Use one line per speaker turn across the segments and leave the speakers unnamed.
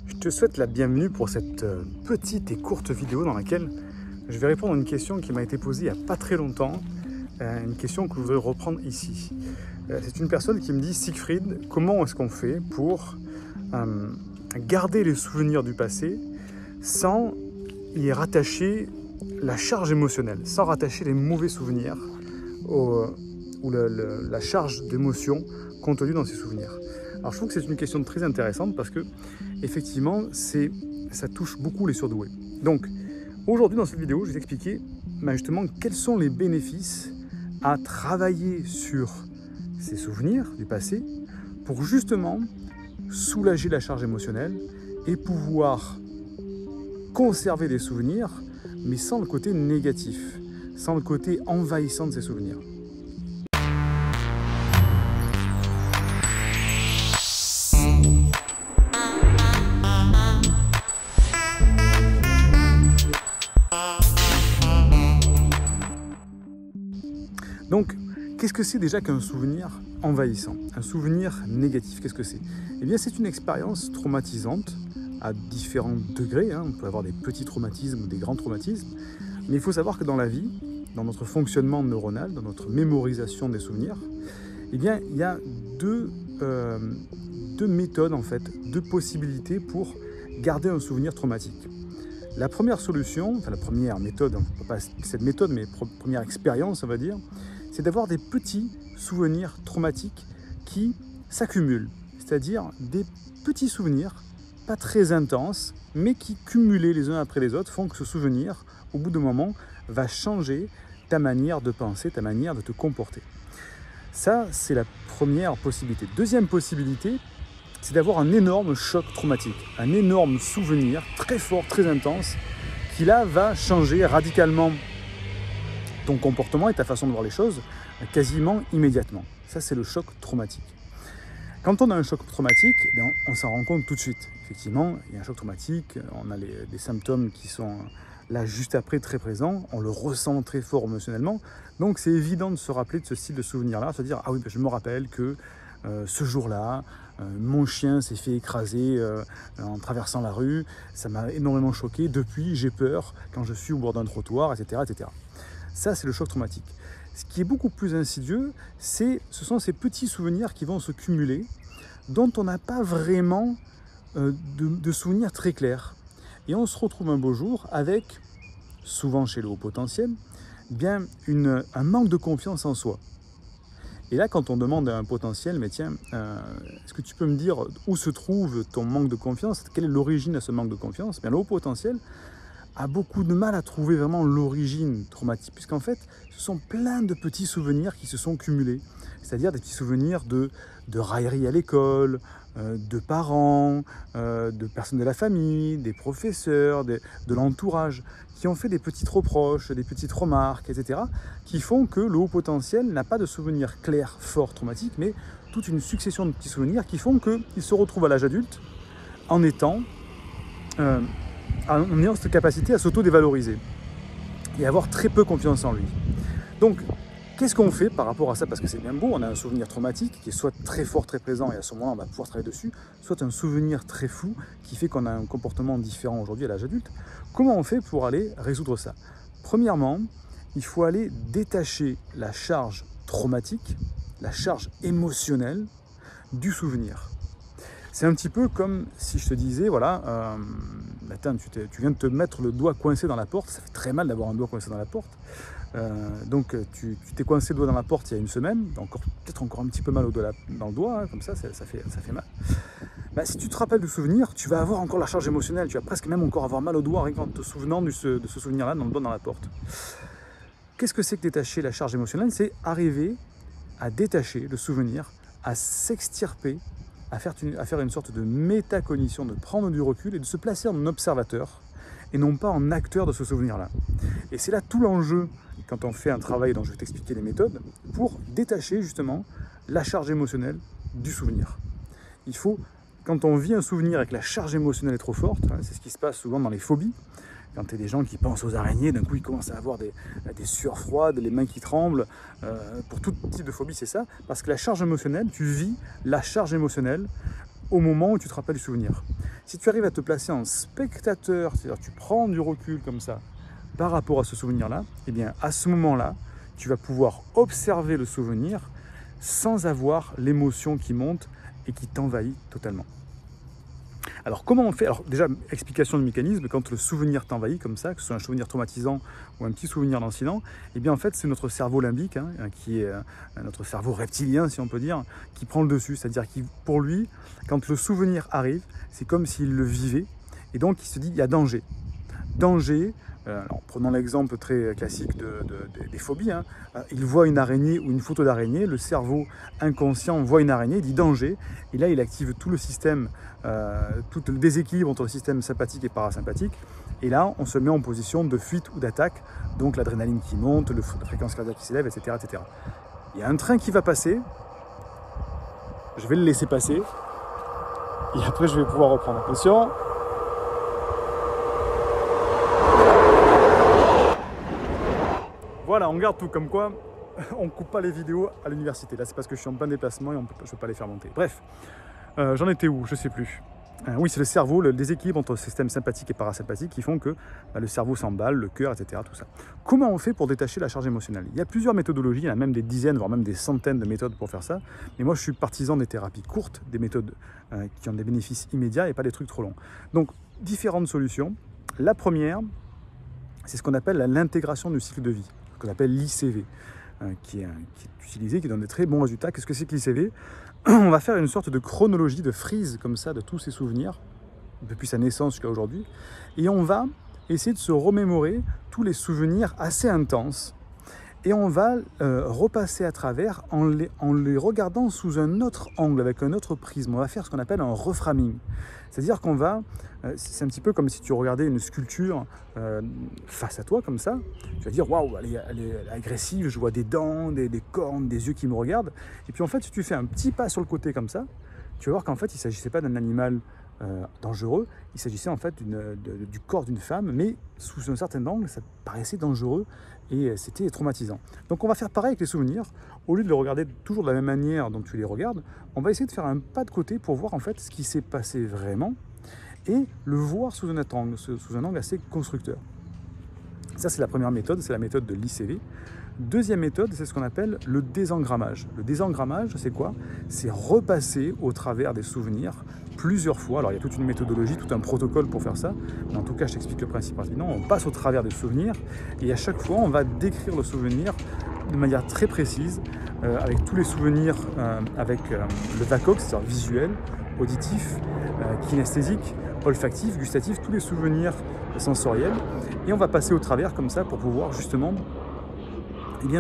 Je te souhaite la bienvenue pour cette petite et courte vidéo dans laquelle je vais répondre à une question qui m'a été posée il n'y a pas très longtemps, une question que je voudrais reprendre ici. C'est une personne qui me dit « Siegfried, comment est-ce qu'on fait pour garder les souvenirs du passé sans y rattacher la charge émotionnelle, sans rattacher les mauvais souvenirs ou la charge d'émotion contenue dans ces souvenirs ?» Alors je trouve que c'est une question très intéressante parce que effectivement ça touche beaucoup les surdoués. Donc aujourd'hui dans cette vidéo je vais t'expliquer justement quels sont les bénéfices à travailler sur ces souvenirs du passé pour justement soulager la charge émotionnelle et pouvoir conserver des souvenirs mais sans le côté négatif, sans le côté envahissant de ces souvenirs. Donc, qu'est-ce que c'est déjà qu'un souvenir envahissant? Un souvenir négatif, qu'est-ce que c'est? Eh bien, c'est une expérience traumatisante à différents degrés. On peut avoir des petits traumatismes ou des grands traumatismes. Mais il faut savoir que dans la vie, dans notre fonctionnement neuronal, dans notre mémorisation des souvenirs, eh bien, il y a deux méthodes, en fait, deux possibilités pour garder un souvenir traumatique. La première solution, enfin la première méthode, pas cette méthode, mais première expérience, on va dire, c'est d'avoir des petits souvenirs traumatiques qui s'accumulent. C'est-à-dire des petits souvenirs, pas très intenses, mais qui, cumulés les uns après les autres, font que ce souvenir, au bout d'un moment, va changer ta manière de penser, ta manière de te comporter. Ça, c'est la première possibilité. Deuxième possibilité, c'est d'avoir un énorme choc traumatique, un énorme souvenir très fort, très intense, qui là va changer radicalement ton comportement et ta façon de voir les choses quasiment immédiatement. Ça, c'est le choc traumatique. Quand on a un choc traumatique, on s'en rend compte tout de suite. Effectivement, il y a un choc traumatique, on a des symptômes qui sont là juste après très présents, on le ressent très fort émotionnellement. Donc c'est évident de se rappeler de ce style de souvenir-là, de se dire « Ah oui, je me rappelle que ce jour-là, mon chien s'est fait écraser en traversant la rue, ça m'a énormément choqué, depuis j'ai peur quand je suis au bord d'un trottoir, etc. etc. » Ça, c'est le choc traumatique. Ce qui est beaucoup plus insidieux, ce sont ces petits souvenirs qui vont se cumuler, dont on n'a pas vraiment de souvenirs très clairs. Et on se retrouve un beau jour avec, souvent chez le haut potentiel, bien un manque de confiance en soi. Et là, quand on demande à un potentiel, mais tiens, est-ce que tu peux me dire où se trouve ton manque de confiance? Quelle est l'origine à ce manque de confiance? Bien, le haut potentiel a beaucoup de mal à trouver vraiment l'origine traumatique, puisqu'en fait, ce sont plein de petits souvenirs qui se sont cumulés. C'est-à-dire des petits souvenirs de raillerie à l'école, de parents, de personnes de la famille, des professeurs, de l'entourage, qui ont fait des petites reproches, des petites remarques, etc., qui font que le haut potentiel n'a pas de souvenirs clairs, forts, traumatiques, mais toute une succession de petits souvenirs qui font qu'il se retrouve à l'âge adulte en ayant cette capacité à s'auto-dévaloriser et avoir très peu confiance en lui. Donc, qu'est-ce qu'on fait par rapport à ça? Parce que c'est bien beau, on a un souvenir traumatique qui est soit très fort, très présent, et à ce moment-là, on va pouvoir travailler dessus, soit un souvenir très flou qui fait qu'on a un comportement différent aujourd'hui à l'âge adulte. Comment on fait pour aller résoudre ça? Premièrement, il faut aller détacher la charge traumatique, la charge émotionnelle du souvenir. C'est un petit peu comme si je te disais, voilà, attends, tu viens de te mettre le doigt coincé dans la porte, ça fait très mal d'avoir un doigt coincé dans la porte. Donc tu t'es coincé le doigt dans la porte il y a une semaine, peut-être encore un petit peu mal dans le doigt, comme ça fait mal. Bah, si tu te rappelles du souvenir, tu vas avoir encore la charge émotionnelle, tu vas presque même encore avoir mal au doigt rien qu'en te souvenant de ce souvenir-là dans le doigt dans la porte. Qu'est-ce que c'est que détacher la charge émotionnelle? C'est arriver à détacher le souvenir, à s'extirper, à faire une sorte de métacognition, de prendre du recul et de se placer en observateur et non pas en acteur de ce souvenir-là. Et c'est là tout l'enjeu quand on fait un travail dont je vais t'expliquer les méthodes pour détacher justement la charge émotionnelle du souvenir. Il faut, quand on vit un souvenir et que la charge émotionnelle est trop forte, c'est ce qui se passe souvent dans les phobies, quand tu as des gens qui pensent aux araignées, d'un coup ils commencent à avoir des sueurs froides, les mains qui tremblent. Pour tout type de phobie, c'est ça. Parce que la charge émotionnelle, tu vis la charge émotionnelle au moment où tu te rappelles du souvenir. Si tu arrives à te placer en spectateur, c'est-à-dire tu prends du recul comme ça par rapport à ce souvenir-là, eh bien à ce moment-là, tu vas pouvoir observer le souvenir sans avoir l'émotion qui monte et qui t'envahit totalement. Alors comment on fait? Alors déjà, explication du mécanisme, quand le souvenir t'envahit comme ça, que ce soit un souvenir traumatisant ou un petit souvenir d'incident, eh bien en fait c'est notre cerveau limbique, qui est notre cerveau reptilien si on peut dire, qui prend le dessus. C'est-à-dire que pour lui, quand le souvenir arrive, c'est comme s'il le vivait et donc il se dit il y a danger. Danger, alors prenons l'exemple très classique des phobies, il voit une araignée ou une photo d'araignée, le cerveau inconscient voit une araignée, il dit danger, et là il active tout le système, tout le déséquilibre entre le système sympathique et parasympathique, et là on se met en position de fuite ou d'attaque, donc l'adrénaline qui monte, la fréquence cardiaque qui s'élève, etc., etc. Il y a un train qui va passer, je vais le laisser passer, et après je vais pouvoir reprendre. Attention. Voilà, on garde tout comme quoi on ne coupe pas les vidéos à l'université. Là, c'est parce que je suis en plein déplacement et je ne peux pas les faire monter. Bref, j'en étais où? Je ne sais plus. Oui, c'est le cerveau, le déséquilibre entre le système sympathique et parasympathique qui font que le cerveau s'emballe, le cœur, etc. Tout ça. Comment on fait pour détacher la charge émotionnelle? Il y a plusieurs méthodologies, il y en a même des dizaines, voire même des centaines de méthodes pour faire ça. Mais moi, je suis partisan des thérapies courtes, des méthodes qui ont des bénéfices immédiats et pas des trucs trop longs. Donc, différentes solutions. La première, c'est ce qu'on appelle l'intégration du cycle de vie, qu'on appelle l'ICV, qui est utilisé, qui donne de très bons résultats. Qu'est-ce que c'est que l'ICV? On va faire une sorte de chronologie, de frise comme ça, de tous ces souvenirs, depuis sa naissance jusqu'à aujourd'hui, et on va essayer de se remémorer tous les souvenirs assez intenses, et on va repasser à travers en les regardant sous un autre angle, avec un autre prisme. On va faire ce qu'on appelle un reframing. C'est-à-dire qu'on va, c'est un petit peu comme si tu regardais une sculpture face à toi, comme ça. Tu vas dire, waouh, elle est agressive, je vois des dents, des cornes, des yeux qui me regardent. Et puis en fait, si tu fais un petit pas sur le côté comme ça, tu vas voir qu'en fait, il ne s'agissait pas d'un animal dangereux, il s'agissait en fait du corps d'une femme, mais sous un certain angle, ça paraissait dangereux et c'était traumatisant. Donc on va faire pareil avec les souvenirs. Au lieu de les regarder toujours de la même manière dont tu les regardes, on va essayer de faire un pas de côté pour voir en fait ce qui s'est passé vraiment et le voir sous un angle assez constructeur. Ça, c'est la première méthode, c'est la méthode de l'ICV. Deuxième méthode, c'est ce qu'on appelle le désengrammage. Le désengrammage, c'est quoi? C'est repasser au travers des souvenirs plusieurs fois. Alors, il y a toute une méthodologie, tout un protocole pour faire ça. Mais en tout cas, je t'explique le principe rapidement. On passe au travers des souvenirs et à chaque fois, on va décrire le souvenir de manière très précise, avec tous les souvenirs, avec le VACOX, c'est-à-dire visuel, auditif, kinesthésique, olfactif, gustatif, tous les souvenirs sensoriels. Et on va passer au travers comme ça pour pouvoir justement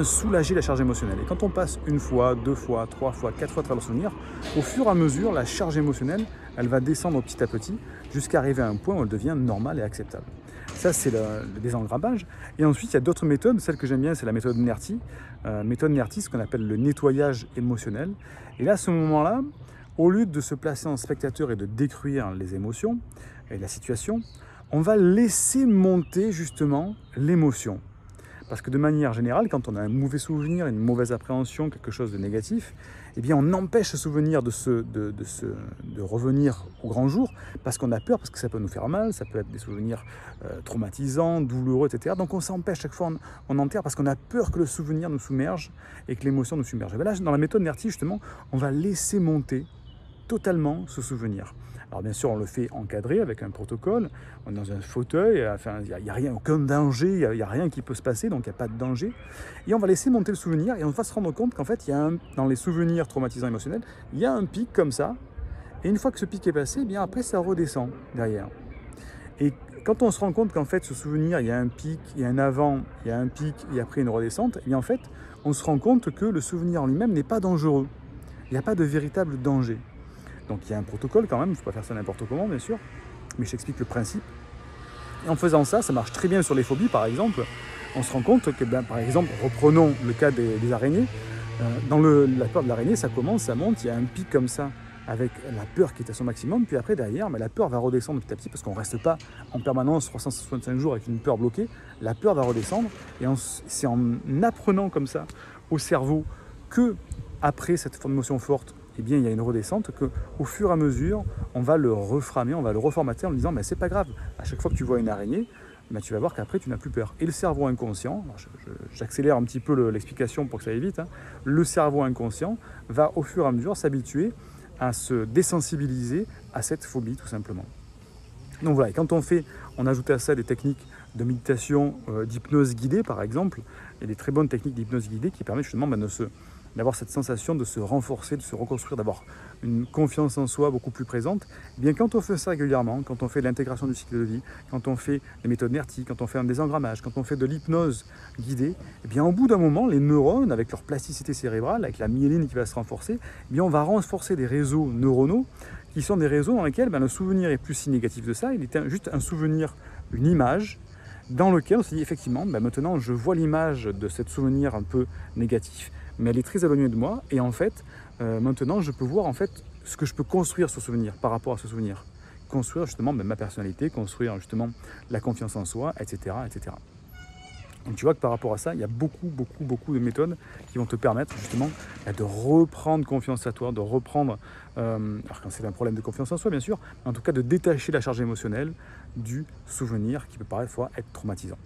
soulager la charge émotionnelle. Et quand on passe une fois, deux fois, trois fois, quatre fois à travers le souvenir, au fur et à mesure, la charge émotionnelle, elle va descendre petit à petit jusqu'à arriver à un point où elle devient normale et acceptable. Ça, c'est le désengrammage. Et ensuite, il y a d'autres méthodes. Celle que j'aime bien, c'est la méthode NERTI. Méthode NERTI, ce qu'on appelle le nettoyage émotionnel. Et là, à ce moment-là, au lieu de se placer en spectateur et de détruire les émotions et la situation, on va laisser monter justement l'émotion. Parce que de manière générale, quand on a un mauvais souvenir, une mauvaise appréhension, quelque chose de négatif, eh bien on empêche ce souvenir de revenir au grand jour parce qu'on a peur, parce que ça peut nous faire mal, ça peut être des souvenirs traumatisants, douloureux, etc. Donc on s'empêche chaque fois, on enterre parce qu'on a peur que le souvenir nous submerge et que l'émotion nous submerge. Et bien là, dans la méthode NERTI, justement, on va laisser monter totalement ce souvenir. Alors bien sûr, on le fait encadré avec un protocole, on est dans un fauteuil, enfin, il n'y a rien, aucun danger, il n'y a rien qui peut se passer, donc il n'y a pas de danger. Et on va laisser monter le souvenir et on va se rendre compte qu'en fait, dans les souvenirs traumatisants émotionnels, il y a un pic comme ça. Et une fois que ce pic est passé, eh bien après, ça redescend derrière. Et quand on se rend compte qu'en fait, ce souvenir, il y a un pic, il y a un avant, il y a un pic et après une redescente, eh bien en fait, on se rend compte que le souvenir en lui-même n'est pas dangereux. Il n'y a pas de véritable danger. Donc il y a un protocole quand même, il ne faut pas faire ça n'importe comment bien sûr, mais je t'explique le principe. Et en faisant ça, ça marche très bien sur les phobies par exemple. On se rend compte que, par exemple, reprenons le cas des araignées, dans la peur de l'araignée, ça commence, ça monte, il y a un pic comme ça, avec la peur qui est à son maximum, puis après derrière, la peur va redescendre petit à petit, parce qu'on ne reste pas en permanence 365 jours avec une peur bloquée, la peur va redescendre, et c'est en apprenant comme ça au cerveau que, après cette émotion forte, eh bien, il y a une redescente qu'au fur et à mesure, on va le reframer, on va le reformater en lui disant « c'est pas grave, à chaque fois que tu vois une araignée, tu vas voir qu'après tu n'as plus peur ». Et le cerveau inconscient, j'accélère un petit peu l'explication pour que ça aille vite, hein, le cerveau inconscient va au fur et à mesure s'habituer à se désensibiliser à cette phobie tout simplement. Donc voilà, et quand on ajoute à ça des techniques de méditation, d'hypnose guidée par exemple, il y a des très bonnes techniques d'hypnose guidée qui permettent justement d'avoir cette sensation de se renforcer, de se reconstruire, d'avoir une confiance en soi beaucoup plus présente. Et bien quand on fait ça régulièrement, quand on fait de l'intégration du cycle de vie, quand on fait des méthodes NERTI, quand on fait un désengrammage, quand on fait de l'hypnose guidée, et bien au bout d'un moment, les neurones, avec leur plasticité cérébrale, avec la myéline qui va se renforcer, eh bien on va renforcer des réseaux neuronaux qui sont des réseaux dans lesquels le souvenir est plus si négatif de ça, il est juste un souvenir, une image, dans lequel on se dit effectivement, maintenant je vois l'image de ce souvenir un peu négatif, mais elle est très éloignée de moi, et en fait, maintenant je peux voir en fait ce que je peux construire sur ce souvenir, par rapport à ce souvenir. Construire justement ma personnalité, construire justement la confiance en soi, etc., etc. Donc tu vois que par rapport à ça, il y a beaucoup de méthodes qui vont te permettre justement de reprendre confiance à toi, de reprendre, alors quand c'est un problème de confiance en soi bien sûr, mais en tout cas de détacher la charge émotionnelle du souvenir qui peut parfois être traumatisant.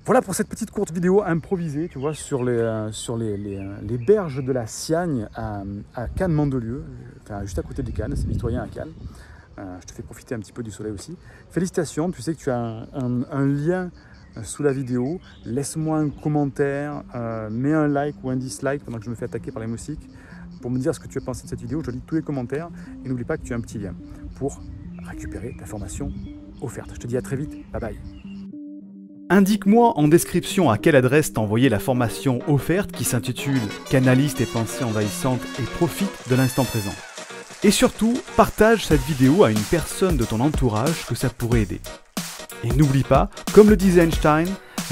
Voilà pour cette petite courte vidéo improvisée, tu vois, sur les berges de la Siagne à Cannes-Mandelieu, enfin, juste à côté de Cannes, c'est mitoyen à Cannes. Je te fais profiter un petit peu du soleil aussi. Félicitations, tu sais que tu as un lien sous la vidéo, laisse-moi un commentaire, mets un like ou un dislike pendant que je me fais attaquer par les moustiques pour me dire ce que tu as pensé de cette vidéo. Je lis tous les commentaires et n'oublie pas que tu as un petit lien pour récupérer ta formation offerte. Je te dis à très vite, bye bye.
Indique-moi en description à quelle adresse t'as envoyé la formation offerte qui s'intitule « Canalise tes pensées envahissantes et profite de l'instant présent ». Et surtout, partage cette vidéo à une personne de ton entourage que ça pourrait aider. Et n'oublie pas, comme le disait Einstein,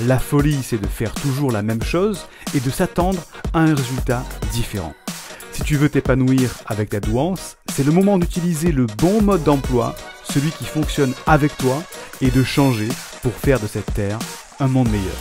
la folie c'est de faire toujours la même chose et de s'attendre à un résultat différent. Si tu veux t'épanouir avec ta douance, c'est le moment d'utiliser le bon mode d'emploi, celui qui fonctionne avec toi, et de changer pour faire de cette terre un monde meilleur.